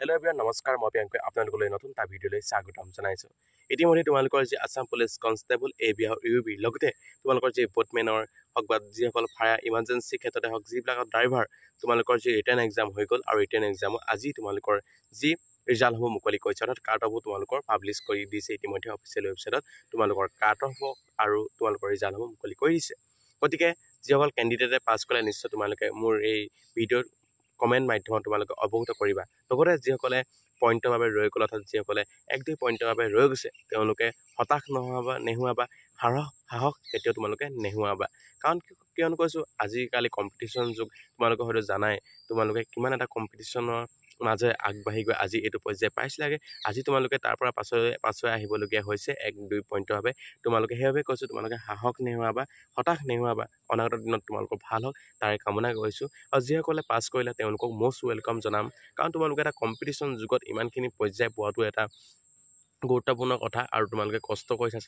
Hello' everyone নমস্কাৰ মই প্ৰিয়ংকই আপোনালোকলৈ নতুন এটা ভিডিঅ'লৈ স্বাগতম জনাইছোঁ ইতিমধ্যে তোমালোকৰ যি আছাম পুলিচ কনষ্টেবল এবি আৰু ইউবি লগতে তোমালোকৰ যি বোটমেনৰ হওক বা যিসকল ফায়াৰ ইমাৰ্জেঞ্চি ক্ষেত্ৰতে হওক যিবিলাকৰ ড্ৰাইভাৰ তোমালোকৰ যি ৰিটাৰ্ণ এক্সাম হৈ গ'ল আৰু ৰিটাৰ্ণ এক্সামো আজি তোমালোকৰ যি ৰিজাল্টসমূহ মুকলি কৰিছে অৰ্থাৎ কাট অফো তোমালোকৰ পাব্লিছ কৰি দিছে ইতিমধ্যে অফিচিয়েল ৱেবছাইটত তোমালোকৰ কাট অফ আৰু তোমালোকৰ ৰিজাল্টসমূহ মুকলি কৰি দিছে গতিকে যিসকল কেণ্ডিডেটে পাছ কৰে নিশ্চয় তোমালোকে মোৰ এই ভিডিঅ'ত কমেণ্ট মাধ্যমত তোমালোকে অৱগত কৰিবা লগতে যিসকলে পইণ্টৰ বাবে ৰৈ গ'ল অৰ্থাৎ যিসকলে এক দুই পইণ্টৰ বাবে ৰৈ গৈছে তেওঁলোকে হতাশ নেহুৱাবা সাহস কেতিয়াও তোমালোকে নেহুৱাবা কাৰণ কিয়নো কৈছোঁ আজিকালি কম্পিটিশ্যন যুগ তোমালোকে হয়তো জানাই তোমালোকে কিমান এটা কম্পিটিশ্যনৰ মাজে আগবাঢ়ি গৈ আজি এইটো পৰ্যায় পাইছিলাগে আজি তোমালোকে তাৰ পৰা পাছুৱাই আহিবলগীয়া হৈছে এক দুই পইণ্টৰ বাবে তোমালোকে সেইবাবে কৈছোঁ তোমালোকে সাহস নেহুৱাবা হতাশ নেহুৱাবা অনাগত দিনত তোমালোকৰ ভাল হওক তাৰে কামনা কৰিছোঁ আৰু যিসকলে পাছ কৰিলে তেওঁলোকক মষ্ট ৱেলকাম জনাম কাৰণ তোমালোকে এটা কম্পিটিশ্যন যুগত ইমানখিনি পৰ্যায় পোৱাটো এটা গুৰুত্বপূৰ্ণ কথা আৰু তোমালোকে কষ্ট কৰিছা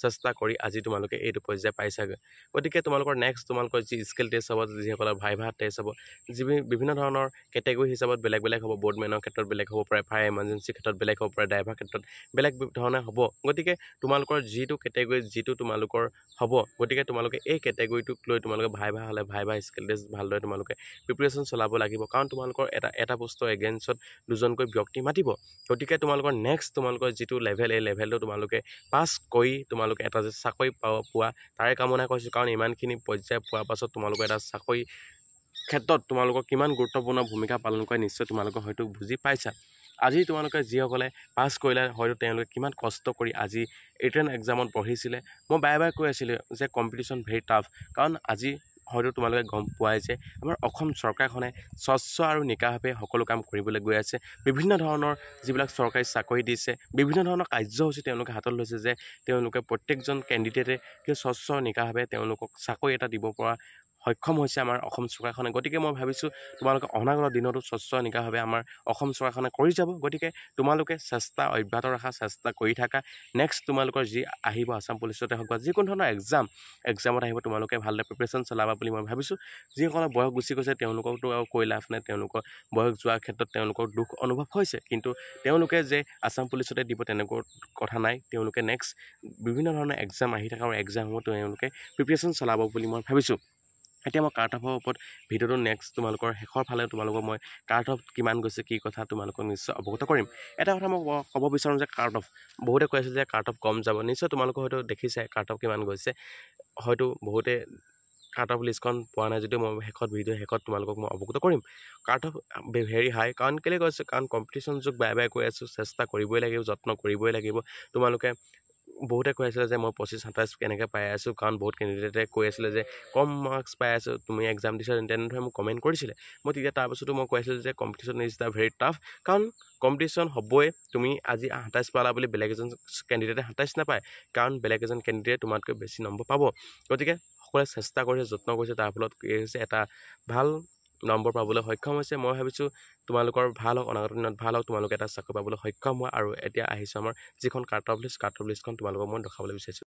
চেষ্টা কৰি আজি তোমালোকে এইটো পৰ্যায় পাইছাগৈ গতিকে তোমালোকৰ নেক্সট তোমালোকৰ যি স্কিল টেষ্ট হ'ব যিসকলৰ ভাইভা টেষ্ট হ'ব যি বিভিন্ন ধৰণৰ কেটেগৰী হিচাপত বেলেগ বেলেগ হ'ব বোটমেনৰ ক্ষেত্ৰত বেলেগ হ'ব পাৰে ফায়াৰ ইমাৰ্জেঞ্চিৰ ক্ষেত্ৰত বেলেগ হ'ব পাৰে ড্ৰাইভাৰ ক্ষেত্ৰত বেলেগ ধৰণে হ'ব গতিকে তোমালোকৰ যিটো কেটেগৰী যিটো তোমালোকৰ হ'ব গতিকে তোমালোকে এই কেটেগৰীটোক লৈ তোমালোকে ভাইভা হ'লে ভাইভা স্কিল টেষ্ট ভালদৰে তোমালোকে প্ৰিপেৰেশ্যন চলাব লাগিব কাৰণ তোমালোকৰ এটা পোষ্টৰ এগেইনষ্টত দুজনকৈ ব্যক্তি মাতিব গতিকে তোমালোকৰ নেক্সট তোমালোকৰ যিটো লেভেল এই লেভেলটো তোমালোকে পাছ কৰি তোমালোকে এটা যে চাকৰি পোৱা তাৰে কামনা কৰিছোঁ কাৰণ ইমানখিনি পৰ্যায় পোৱাৰ পাছত তোমালোকৰ এটা চাকৰি ক্ষেত্ৰত তোমালোকৰ কিমান গুৰুত্বপূৰ্ণ ভূমিকা পালন কৰে নিশ্চয় তোমালোকে হয়তো বুজি পাইছা আজি তোমালোকে যিসকলে পাছ কৰিলে হয়তো তেওঁলোকে কিমান কষ্ট কৰি আজি ৰিটাৰ্ণ এক্সামত পঢ়িছিলে মই বাৰে কৈ আছিলোঁ যে কম্পিটিশ্যন ভেৰি টাফ কাৰণ আজি হয়তো তোমালোকে গম পোৱাই যে আমাৰ অসম চৰকাৰখনে স্বচ্ছ আৰু নিকাভাৱে সকলো কাম কৰিবলৈ গৈ আছে বিভিন্ন ধৰণৰ যিবিলাক চৰকাৰী চাকৰি দিছে বিভিন্ন ধৰণৰ কাৰ্যসূচী তেওঁলোকে হাতত লৈছে যে তেওঁলোকে প্ৰত্যেকজন কেণ্ডিডেটে সেই স্বচ্ছ নিকাভাৱে তেওঁলোকক চাকৰি এটা দিব পৰা সক্ষম হৈছে আমাৰ অসম চৰকাৰখনে গতিকে মই ভাবিছোঁ তোমালোকে অনাগত দিনতো স্বচ্ছ নিকাভাৱে আমাৰ অসম চৰকাৰখনে কৰি যাব গতিকে তোমালোকে চেষ্টা অব্যাহত ৰখা চেষ্টা কৰি থাকা নেক্সট তোমালোকৰ যি আহিব আছাম পুলিচতে হওক বা যিকোনো ধৰণৰ এক্সামত আহিব তোমালোকে ভালদৰে প্ৰিপেৰেশ্যন চলাবা বুলি মই ভাবিছোঁ যিসকলৰ বয়স গুচি গৈছে তেওঁলোককতো আৰু কৈ লাভ নাই তেওঁলোকৰ বয়স যোৱাৰ ক্ষেত্ৰত তেওঁলোকৰ দুখ অনুভৱ হৈছে কিন্তু তেওঁলোকে যে আছাম পুলিচতে দিব তেনেকুৱা কথা নাই তেওঁলোকে নেক্সট বিভিন্ন ধৰণৰ এক্সাম আহি থকা আৰু এক্সামসমূহ তেওঁলোকে প্ৰিপেৰেশ্যন চলাব বুলি মই ভাবিছোঁ এতিয়া মই কাট অফৰ ওপৰত ভিডিঅ'টো নেক্সট তোমালোকৰ শেষৰ ফালে তোমালোকক মই কাট অফ কিমান গৈছে কি কথা তোমালোকক নিশ্চয় অৱগত কৰিম এটা কথা মই ক'ব বিচাৰোঁ যে কাট অফ বহুতে কৈ আছে যে কাট অফ কম যাব নিশ্চয় তোমালোকে হয়তো দেখিছে কাট অফ কিমান গৈছে হয়তো বহুতে কাট অফ লিষ্টখন পোৱা নাই যদিও মই ভিডিঅ' শেষত তোমালোকক মই অৱগত কৰিম কাট অফ ভেৰি হাই কাৰণ কেলৈ কৈছোঁ কাৰণ কম্পিটিশ্যন যুগ বাৰে কৈ আছোঁ চেষ্টা কৰিবই লাগিব যত্ন কৰিবই লাগিব তোমালোকে বহুতে কৈ আছিলে যে মই 25-27 কেনেকৈ পাই আছোঁ কাৰণ বহুত কেণ্ডিডেটে কৈ আছিলে যে কম মাৰ্কছ পাই আছোঁ তুমি এক্সাম দিছা তেনেদৰে মোক কমেণ্ট কৰিছিলে মই তেতিয়া তাৰপাছতো মই কৈ আছিলোঁ যে competition is the very tough কাৰণ কম্পিটিশ্যন হ'বই তুমি আজি 27 পালা বুলি বেলেগ এজন কেণ্ডিডেটে 27 নাপায় কাৰণ বেলেগ এজন কেণ্ডিডেটে তোমাতকৈ বেছি নম্বৰ পাব গতিকে সকলোৱে চেষ্টা কৰিছে যত্ন কৰিছে তাৰ ফলত কি হৈছে এটা ভাল নম্বৰ পাবলৈ সক্ষম হৈছে মই ভাবিছোঁ তোমালোকৰ ভাল হওক অনাগত দিনত ভাল হওক তোমালোকে এটা চাকৰি পাবলৈ সক্ষম হোৱা আৰু এতিয়া আহিছোঁ আমাৰ যিখন কাট অফ লিষ্টখন তোমালোকক মই দেখাবলৈ বিচাৰিছোঁ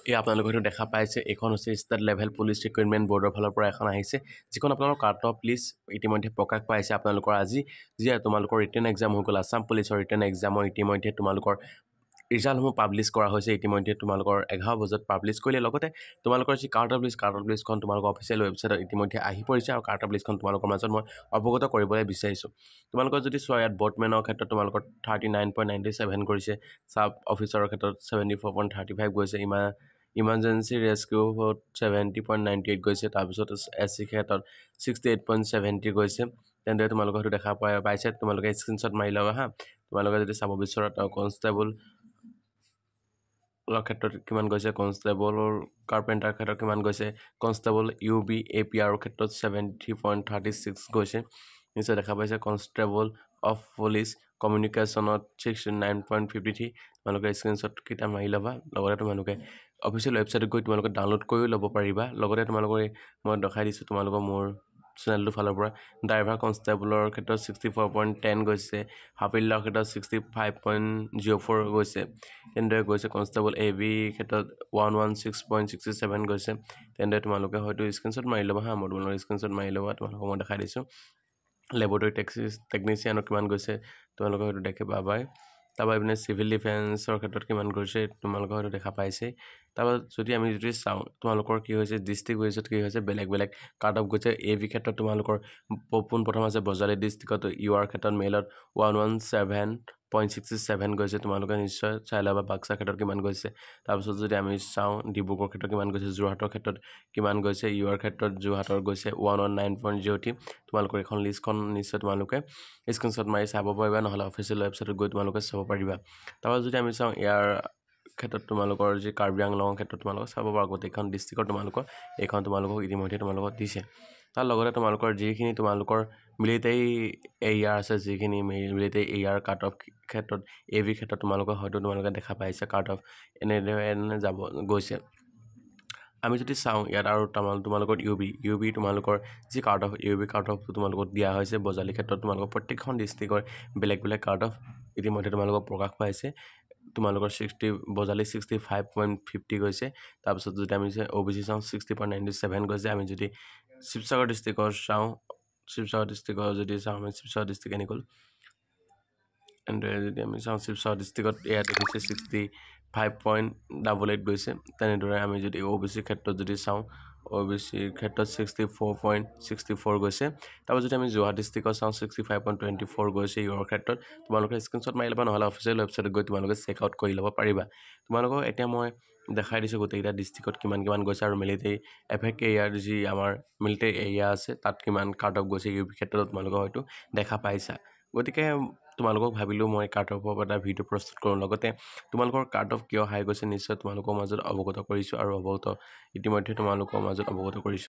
এই আপোনালোকে হয়তো দেখা পাইছে এইখন হৈছে ষ্টেট লেভেল পুলিচ ৰিক্ৰুইটমেণ্ট বৰ্ডৰ ফালৰ পৰা এখন আহিছে যিখন আপোনালোকৰ কাট অফ লিষ্ট ইতিমধ্যে প্ৰকাশ পাইছে আপোনালোকৰ আজি যি তোমালোকৰ ৰিটেন এক্সাম হৈ গ'ল আছাম পুলিচৰ ৰিটেন এক্সামৰ ইতিমধ্যে তোমালোকৰ ৰিজাল্টসমূহ পাব্লিছ কৰা হৈছে ইতিমধ্যে তোমালোকৰ 11 বজাত পাব্লিছ কৰিলে লগতে তোমালোকৰ যি কাট অফ লিষ্টখন তোমালোকৰ অফিচিয়েল ৱেবছাইটত ইতিমধ্যে আহি পৰিছে আৰু কাট অফ লিষ্টখন তোমালোকৰ মাজত মই অৱগত কৰিবলৈ বিচাৰিছোঁ তোমালোকৰ যদি চোৱা ইয়াত বোটমেনৰ ক্ষেত্ৰত তোমালোকৰ 39.97 কৰিছে চাব অফিচাৰৰ ক্ষেত্ৰত 74.35 গৈছে ইমাৰ্জেঞ্চি ৰেস্কিউত 70.98 গৈছে তাৰপিছত SC ক্ষেত্ৰত 68.70 গৈছে তেনেদৰে তোমালোকে হয়তো দেখা পাইছে তোমালোকে স্ক্ৰীনশ্বট মাৰি ল'বা হা তোমালোকে যদি চাব বিচৰা কনষ্টেবল ক্ষেত্ৰত কিমান গৈছে কনষ্টেবলৰ কাৰ্পেণ্টাৰ ক্ষেত্ৰত কিমান গৈছে কনষ্টেবল UB APR ক্ষেত্ৰত 70.36 গৈছে নিশ্চয় দেখা পাইছে কনষ্টেবল অফ পুলিচ কমিউনিকেশ্যনত 69.53 তোমালোকে স্ক্ৰীনশ্বট কেইটা মাৰি ল'বা লগতে তোমালোকে অফিচিয়েল ৱেবছাইটত গৈ তোমালোকে ডাউনলোড কৰিও ল'ব পাৰিবা লগতে তোমালোকে মই দেখাই দিছোঁ তোমালোকৰ মোৰ চেনেলটোৰ ফালৰ পৰা ড্ৰাইভাৰ কনষ্টেবলৰ ক্ষেত্ৰত 64.10 গৈছে হাফিল্ডাৰৰ ক্ষেত্ৰত 65.04 গৈছে তেনেদৰে গৈছে কনষ্টেবল AB ক্ষেত্ৰত 116.67 গৈছে তেনেদৰে তোমালোকে হয়তো স্ক্ৰীনশ্বট মাৰি ল'বা হা মই তোমালোকৰ স্ক্ৰীনশ্বট মাৰি ল'বা তোমালোকক মই দেখাই দিছোঁ লেবৰেটৰী টেকনিচিয়ানৰ কিমান গৈছে তোমালোকে হয়তো দেখা পাবাই। তাৰপৰা এইপিনে চিভিল ডিফেন্সৰ ক্ষেত্ৰত কিমান গৈছে তোমালোকে হয়তো দেখা পাইছেই। তাৰপৰা যদি আমি চাওঁ তোমালোকৰ কি হৈছে ডিষ্ট্ৰিক্ট ৱাইজত কি হৈছে বেলেগ বেলেগ কাট অফ গৈছে। এ ভি ক্ষেত্ৰত তোমালোকৰ পোনপ্ৰথম আছে বজালী ডিষ্ট্ৰিক্টত ইউ আৰ ক্ষেত্ৰত মেইলত 117.67 গৈছে। তোমালোকে নিশ্চয় চাই ল'বা বাক্সা ক্ষেত্ৰত কিমান গৈছে। তাৰপিছত যদি আমি চাওঁ ডিব্ৰুগড় ক্ষেত্ৰত কিমান গৈছে, যোৰহাটৰ ক্ষেত্ৰত কিমান গৈছে, ইউ আৰ ক্ষেত্ৰত যোৰহাটৰ গৈছে 119.03। তোমালোকৰ এখন লিষ্টখন নিশ্চয় তোমালোকে স্ক্ৰীনশ্বট মাৰি চাব পাৰিবা, নহ'লে অফিচিয়েল ৱেবছাইটত গৈ তোমালোকে চাব পাৰিবা। তাৰপৰা যদি আমি চাওঁ ইয়াৰ ক্ষেত্ৰত তোমালোকৰ যি কাৰ্বি আংলঙৰ ক্ষেত্ৰত তোমালোকে চাব পাৰা গোটেইখন ডিষ্ট্ৰিক্টৰ তোমালোকৰ এইখন তোমালোকক ইতিমধ্যে তোমালোকক দিছে। তাৰ লগতে তোমালোকৰ যিখিনি তোমালোকৰ মিলিটাৰী এৰিয়া আছে, যিখিনি মিলিটাৰী এৰিয়াৰ কাট অফ ক্ষেত্ৰত এ ভি ক্ষেত্ৰত তোমালোকৰ হয়তো তোমালোকে দেখা পাইছে কাট অফ এনে যাব গৈছে। আমি যদি চাওঁ ইয়াত আৰু তোমালোকৰ ইউ বি তোমালোকৰ যি কাট অফ ইউ বি কাট অফটো তোমালোকক দিয়া হৈছে। বজালী ক্ষেত্ৰত তোমালোকৰ প্ৰত্যেকখন ডিষ্ট্ৰিক্টৰ বেলেগ বেলেগ কাট অফ ইতিমধ্যে তোমালোকক প্ৰকাশ পাইছে। তোমালোকৰ বজালী 65.50 গৈছে। তাৰপিছত যদি আমি OBC চাওঁ 60.97 গৈছে। আমি যদি শিৱসাগৰ ডিষ্ট্ৰিক্টৰ চাওঁ, শিৱসাগৰ ডিষ্ট্ৰিক্টৰ যদি চাওঁ আমি শিৱসাগৰ ডিষ্ট্ৰিক্ট এনে গ'ল। এনেদৰে যদি আমি চাওঁ শিৱসাগৰ ডিষ্ট্ৰিক্টত ইয়াত গৈছে 65.88 গৈছে। তেনেদৰে আমি যদি OBC ক্ষেত্ৰত যদি চাওঁ OBC ক্ষেত্ৰত 64.64 গৈছে। তাৰপৰা যদি আমি যোৰহাট ডিষ্ট্ৰিক্টত চাওঁ 65.24 গৈছে ইউৰ ক্ষেত্ৰত। তোমালোকে স্ক্ৰীনশ্বট মাৰি ল'বা, নহ'লে অফিচিয়েল ৱেবছাইটত গৈ তোমালোকে চেক আউট কৰি ল'ব পাৰিবা। তোমালোকক এতিয়া মই দেখাই দিছোঁ গোটেইকেইটা ডিষ্ট্ৰিক্টত কিমান কিমান গৈছে আৰু মিলিটাৰী এফেক্ট এৰিয়াৰ যি আমাৰ মিলিটাৰী এৰিয়া আছে তাত কিমান কাট অফ গৈছে ইউ বি ক্ষেত্ৰত তোমালোকে হয়তো দেখা পাইছা। গতিকে তোমালোকক ভাবিলোঁ মই কাট অফৰ এটা ভিডিঅ' প্ৰস্তুত কৰোঁ, লগতে তোমালোকৰ কাট অফ কিয় হাই গৈছে নিশ্চয় তোমালোকৰ মাজত অৱগত কৰিছোঁ আৰু ইতিমধ্যে তোমালোকৰ মাজত অৱগত কৰিছোঁ।